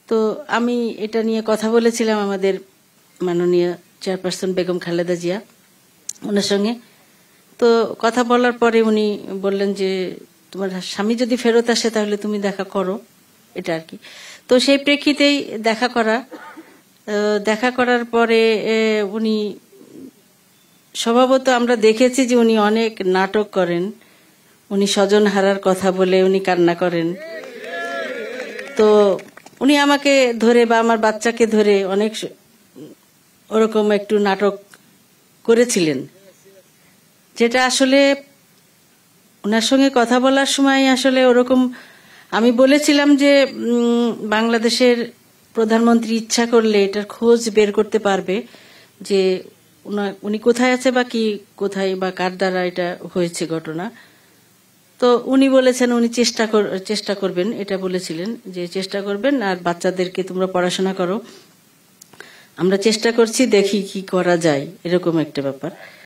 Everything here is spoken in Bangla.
তো আমি এটা নিয়ে কথা বলেছিলাম আমাদের মাননীয় চেয়ারপারসন বেগম খালেদা জিয়া ওনার সঙ্গে। তো কথা বলার পরে উনি বললেন যে তোমার স্বামী যদি ফেরত আসে তাহলে তুমি দেখা করো, এটা আর কি। তো সেই প্রেক্ষিতেই দেখা করার পরে উনি স্বভাবত আমরা দেখেছি যে উনি অনেক নাটক করেন, উনি স্বজন হারার কথা বলে উনি কান্না করেন। তো উনি আমাকে ধরে বা আমার বাচ্চাকে ধরে অনেক ওরকম একটু নাটক করেছিলেন, যেটা আসলে ওনার সঙ্গে কথা বলার সময় আসলে ওরকম আমি বলেছিলাম যে বাংলাদেশের প্রধানমন্ত্রী ইচ্ছা করলে এটার খোঁজ বের করতে পারবে যে উনি কোথায় আছে বা কি কোথায় বা কার দ্বারা এটা হয়েছে ঘটনা। তো উনি বলেছেন উনি চেষ্টা করবেন, এটা বলেছিলেন যে চেষ্টা করবেন, আর বাচ্চাদেরকে তোমরা পড়াশোনা করো, আমরা চেষ্টা করছি, দেখি কি করা যায়, এরকম একটা ব্যাপার।